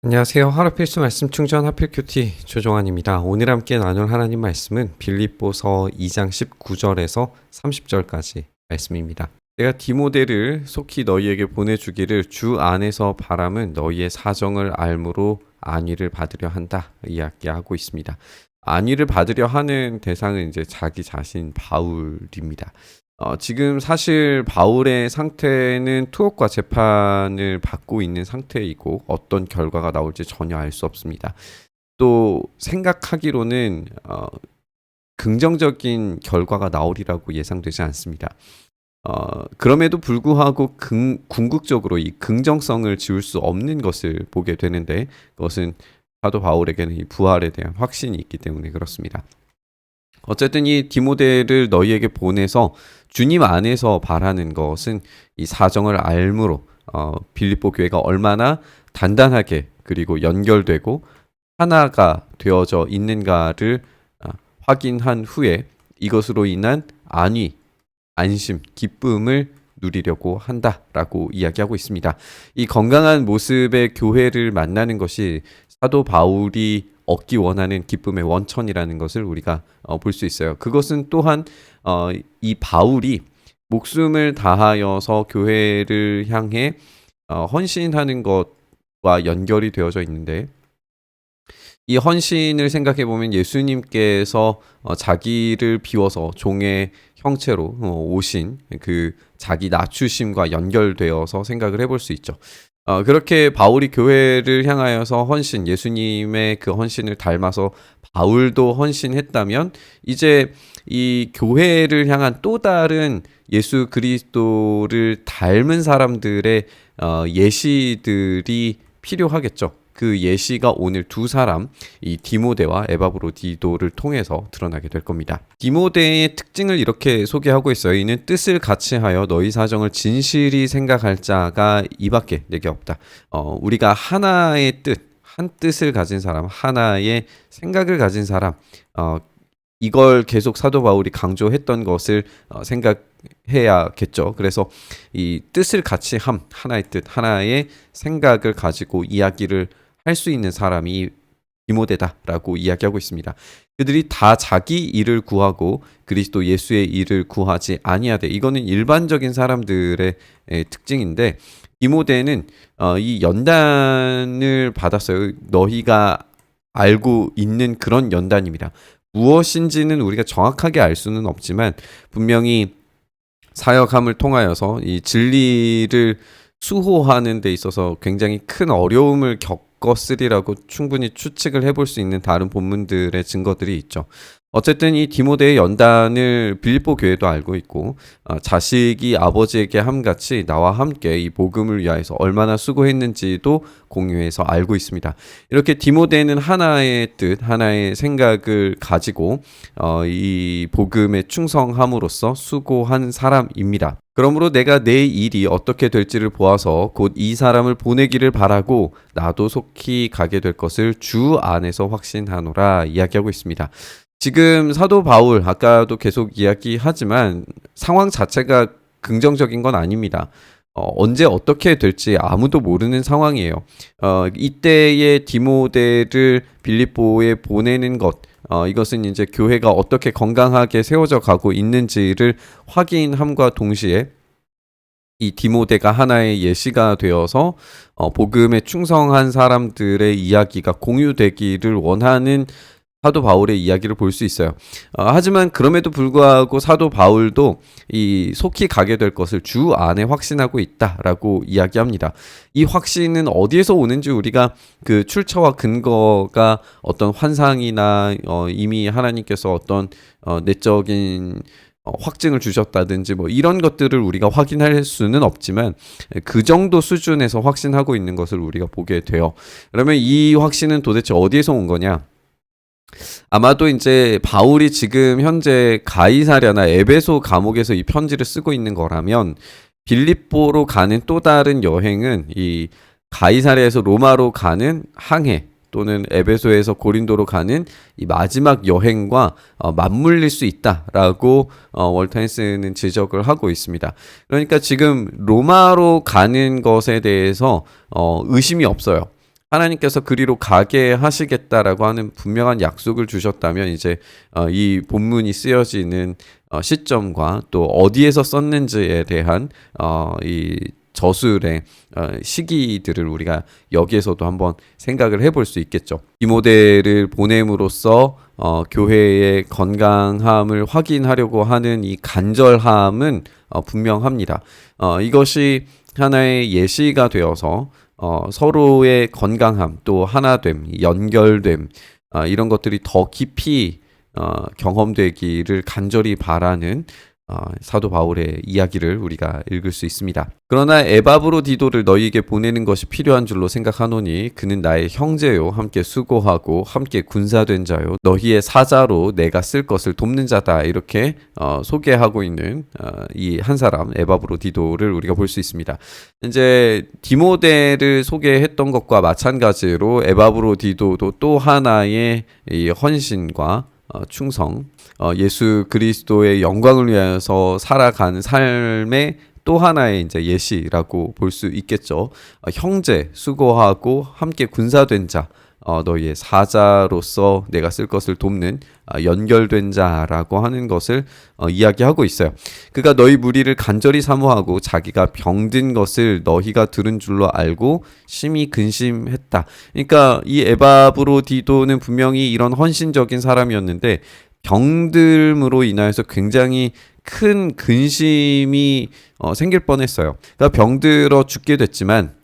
안녕하세요. 하루 필수 말씀 충전 하필 큐티 조종환입니다. 오늘 함께 나눌 하나님 말씀은 빌립보서 2장 19절에서 30절까지 말씀입니다. 내가 디모데를 속히 너희에게 보내주기를 주 안에서 바람은 너희의 사정을 알므로 안위를 받으려 한다 이야기하고 있습니다. 안위를 받으려 하는 대상은 이제 자기 자신 바울입니다. 지금 사실 바울의 상태는 투옥과 재판을 받고 있는 상태이고 어떤 결과가 나올지 전혀 알 수 없습니다. 또 생각하기로는 긍정적인 결과가 나오리라고 예상되지 않습니다. 그럼에도 불구하고 궁극적으로 이 긍정성을 지울 수 없는 것을 보게 되는데 그것은 사도 바울에게는 이 부활에 대한 확신이 있기 때문에 그렇습니다. 어쨌든 이 디모데를 너희에게 보내서 주님 안에서 바라는 것은 이 사정을 알므로 빌립보 교회가 얼마나 단단하게 그리고 연결되고 하나가 되어져 있는가를 확인한 후에 이것으로 인한 안위, 안심, 기쁨을 누리려고 한다라고 이야기하고 있습니다. 이 건강한 모습의 교회를 만나는 것이 사도 바울이 얻기 원하는 기쁨의 원천이라는 것을 우리가 볼 수 있어요. 그것은 또한 이 바울이 목숨을 다하여서 교회를 향해 헌신하는 것과 연결이 되어져 있는데 이 헌신을 생각해 보면 예수님께서 자기를 비워서 종의 형체로 오신 그 자기 낮추심과 연결되어서 생각을 해볼 수 있죠. 그렇게 바울이 교회를 향하여서 헌신, 예수님의 그 헌신을 닮아서 바울도 헌신했다면 이제 이 교회를 향한 또 다른 예수 그리스도를 닮은 사람들의 예시들이 필요하겠죠. 그 예시가 오늘 두 사람, 이 디모데와 에바브로디도를 통해서 드러나게 될 겁니다. 디모데의 특징을 이렇게 소개하고 있어요. 이는 뜻을 같이하여 너희 사정을 진실히 생각할 자가 이밖에 내게 없다. 우리가 하나의 뜻, 한 뜻을 가진 사람, 하나의 생각을 가진 사람, 이걸 계속 사도 바울이 강조했던 것을 생각해야겠죠. 그래서 이 뜻을 같이 하나의 뜻, 하나의 생각을 가지고 이야기를 할 수 있는 사람이 디모데다라고 이야기하고 있습니다. 그들이 다 자기 일을 구하고 그리스도 예수의 일을 구하지 아니하되 이거는 일반적인 사람들의 특징인데 디모데는 이 연단을 받았어요. 너희가 알고 있는 그런 연단입니다. 무엇인지는 우리가 정확하게 알 수는 없지만 분명히 사역함을 통하여서 이 진리를 수호하는 데 있어서 굉장히 큰 어려움을 겪었으리라고 충분히 추측을 해볼 수 있는 다른 본문들의 증거들이 있죠. 어쨌든 이 디모데의 연단을 빌립보 교회도 알고 있고 자식이 아버지에게 함같이 나와 함께 이 복음을 위하여서 얼마나 수고했는지도 공유해서 알고 있습니다. 이렇게 디모데는 하나의 뜻, 하나의 생각을 가지고 이 복음에 충성함으로써 수고한 사람입니다. 그러므로 내가 내 일이 어떻게 될지를 보아서 곧 이 사람을 보내기를 바라고 나도 속히 가게 될 것을 주 안에서 확신하노라 이야기하고 있습니다. 지금 사도 바울 아까도 계속 이야기하지만 상황 자체가 긍정적인 건 아닙니다. 언제 어떻게 될지 아무도 모르는 상황이에요. 이때의 디모데를 빌립보에 보내는 것 이것은 이제 교회가 어떻게 건강하게 세워져 가고 있는지를 확인함과 동시에 이 디모데가 하나의 예시가 되어서 복음에 충성한 사람들의 이야기가 공유되기를 원하는 사도 바울의 이야기를 볼 수 있어요. 하지만 그럼에도 불구하고 사도 바울도 이 속히 가게 될 것을 주 안에 확신하고 있다라고 이야기합니다. 이 확신은 어디에서 오는지 우리가 그 출처와 근거가 어떤 환상이나 이미 하나님께서 어떤 내적인 확증을 주셨다든지 뭐 이런 것들을 우리가 확인할 수는 없지만 그 정도 수준에서 확신하고 있는 것을 우리가 보게 돼요. 그러면 이 확신은 도대체 어디에서 온 거냐? 아마도 이제 바울이 지금 현재 가이사랴나 에베소 감옥에서 이 편지를 쓰고 있는 거라면 빌립보로 가는 또 다른 여행은 이 가이사랴에서 로마로 가는 항해 또는 에베소에서 고린도로 가는 이 마지막 여행과 맞물릴 수 있다라고 월터 헨슨은 지적을 하고 있습니다. 그러니까 지금 로마로 가는 것에 대해서 의심이 없어요. 하나님께서 그리로 가게 하시겠다라고 하는 분명한 약속을 주셨다면 이제 이 본문이 쓰여지는 시점과 또 어디에서 썼는지에 대한 이 저술의 시기들을 우리가 여기에서도 한번 생각을 해볼 수 있겠죠. 디모데를 보냄으로써 교회의 건강함을 확인하려고 하는 이 간절함은 분명합니다. 이것이 하나의 예시가 되어서 서로의 건강함, 또 하나됨, 연결됨, 이런 것들이 더 깊이 경험되기를 간절히 바라는 사도 바울의 이야기를 우리가 읽을 수 있습니다. 그러나 에바브로디도를 너희에게 보내는 것이 필요한 줄로 생각하노니 그는 나의 형제요 함께 수고하고 함께 군사된 자요 너희의 사자로 내가 쓸 것을 돕는 자다. 이렇게 소개하고 있는 이 한 사람 에바브로디도를 우리가 볼 수 있습니다. 이제 디모데를 소개했던 것과 마찬가지로 에바브로디도도 또 하나의 이 헌신과 충성, 예수 그리스도의 영광을 위해서 살아간 삶의 또 하나의 이제 예시라고 볼 수 있겠죠. 형제, 수고하고 함께 군사된 자, 너희의 사자로서 내가 쓸 것을 돕는 연결된 자라고 하는 것을 이야기하고 있어요. 그가 너희 무리를 간절히 사모하고 자기가 병든 것을 너희가 들은 줄로 알고 심히 근심했다. 그러니까 이 에바브로디도는 분명히 이런 헌신적인 사람이었는데 병듦으로 인하여서 굉장히 큰 근심이 생길 뻔했어요. 그러니까 병들어 죽게 됐지만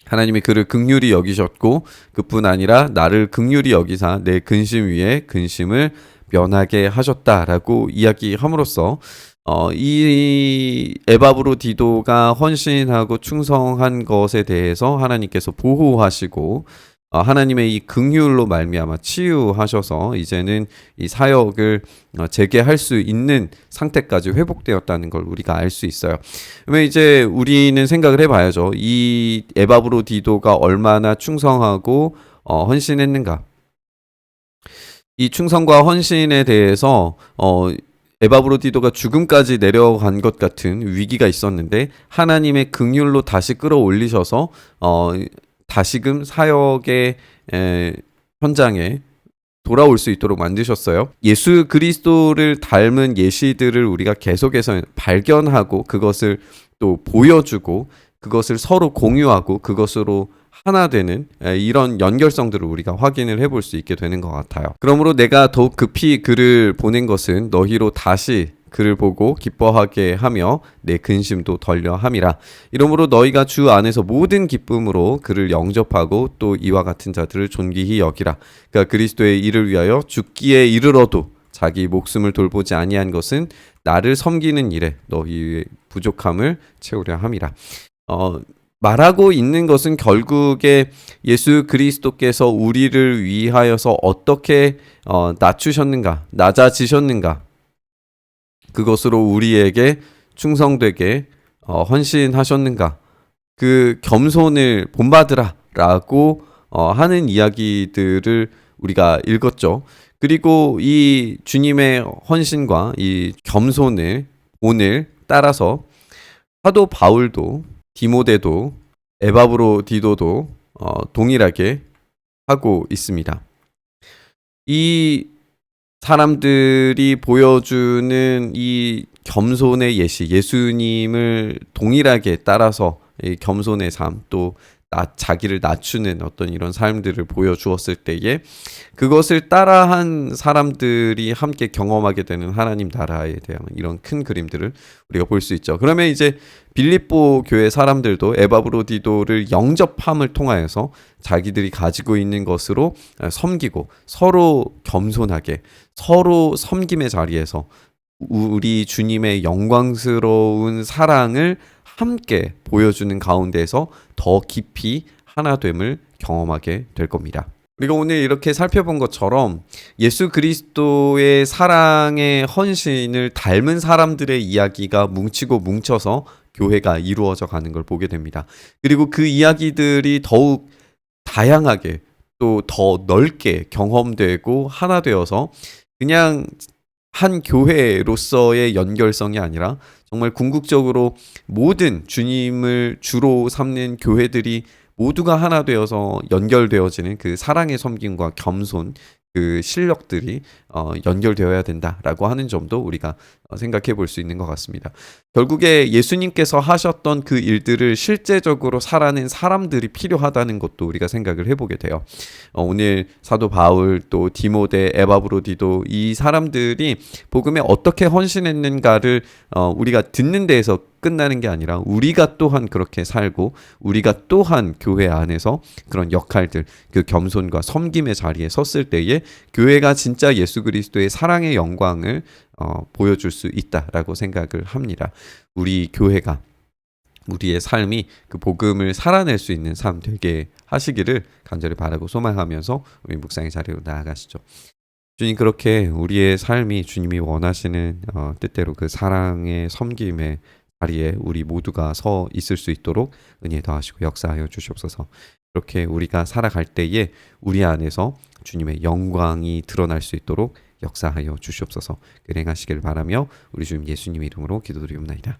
하나님이 그를 긍휼히 여기셨고 그뿐 아니라 나를 긍휼히 여기사 내 근심 위에 근심을 면하게 하셨다라고 이야기함으로써 이 에바브로디도가 헌신하고 충성한 것에 대해서 하나님께서 보호하시고 하나님의 이 긍휼로 말미암아 치유하셔서 이제는 이 사역을 재개할 수 있는 상태까지 회복되었다는 걸 우리가 알 수 있어요. 그러면 이제 우리는 생각을 해봐야죠. 이 에바브로디도가 얼마나 충성하고 헌신했는가? 이 충성과 헌신에 대해서 에바브로디도가 죽음까지 내려간 것 같은 위기가 있었는데 하나님의 긍휼로 다시 끌어올리셔서 다시금 사역의 현장에 돌아올 수 있도록 만드셨어요. 예수 그리스도를 닮은 예시들을 우리가 계속해서 발견하고 그것을 또 보여주고 그것을 서로 공유하고 그것으로 하나 되는 이런 연결성들을 우리가 확인을 해볼 수 있게 되는 것 같아요. 그러므로 내가 더욱 급히 그를 보낸 것은 너희로 다시 그를 보고 기뻐하게 하며 내 근심도 덜려 함이라. 이러므로 너희가 주 안에서 모든 기쁨으로 그를 영접하고 또 이와 같은 자들을 존귀히 여기라. 그러니까 그리스도의 일을 위하여 죽기에 이르러도 자기 목숨을 돌보지 아니한 것은 나를 섬기는 일에 너희의 부족함을 채우려 함이라. 말하고 있는 것은 결국에 예수 그리스도께서 우리를 위하여서 어떻게 낮추셨는가, 낮아지셨는가, 그것으로 우리에게 충성되게 헌신하셨는가, 그 겸손을 본받으라 라고 하는 이야기들을 우리가 읽었죠. 그리고 이 주님의 헌신과 이 겸손을 오늘 따라서 사도 바울도 디모데도 에바브로디도도 동일하게 하고 있습니다. 이 사람들이 보여주는 이 겸손의 예시, 예수님을 동일하게 따라서 이 겸손의 삶, 또 자기를 낮추는 어떤 이런 삶들을 보여주었을 때에 그것을 따라한 사람들이 함께 경험하게 되는 하나님 나라에 대한 이런 큰 그림들을 우리가 볼 수 있죠. 그러면 이제 빌립보 교회 사람들도 에바브로디도를 영접함을 통하여서 자기들이 가지고 있는 것으로 섬기고 서로 겸손하게 서로 섬김의 자리에서 우리 주님의 영광스러운 사랑을 함께 보여주는 가운데서 더 깊이 하나됨을 경험하게 될 겁니다. 우리가 오늘 이렇게 살펴본 것처럼 예수 그리스도의 사랑의 헌신을 닮은 사람들의 이야기가 뭉치고 뭉쳐서 교회가 이루어져 가는 걸 보게 됩니다. 그리고 그 이야기들이 더욱 다양하게 또 더 넓게 경험되고 하나 되어서 그냥 한 교회로서의 연결성이 아니라 정말 궁극적으로 모든 주님을 주로 삼는 교회들이 모두가 하나 되어서 연결되어지는 그 사랑의 섬김과 겸손 그 실력들이 연결되어야 된다라고 하는 점도 우리가 생각해 볼 수 있는 것 같습니다. 결국에 예수님께서 하셨던 그 일들을 실제적으로 살아낸 사람들이 필요하다는 것도 우리가 생각을 해보게 돼요. 오늘 사도 바울 또 디모데 에바브로디도 이 사람들이 복음에 어떻게 헌신했는가를 우리가 듣는 데에서 끝나는 게 아니라 우리가 또한 그렇게 살고 우리가 또한 교회 안에서 그런 역할들 그 겸손과 섬김의 자리에 섰을 때에 교회가 진짜 예수 그리스도의 사랑의 영광을 보여줄 수 있다라고 생각을 합니다. 우리 교회가 우리의 삶이 그 복음을 살아낼 수 있는 삶 되게 하시기를 간절히 바라고 소망하면서 우리 묵상의 자리로 나아가시죠. 주님 그렇게 우리의 삶이 주님이 원하시는 뜻대로 그 사랑의 섬김의 자리에 우리 모두가 서 있을 수 있도록 은혜 더하시고 역사하여 주시옵소서. 그렇게 우리가 살아갈 때에 우리 안에서 주님의 영광이 드러날 수 있도록 역사하여 주시옵소서. 그 행하시기를 바라며 우리 주님 예수님 이름으로 기도드리옵나이다.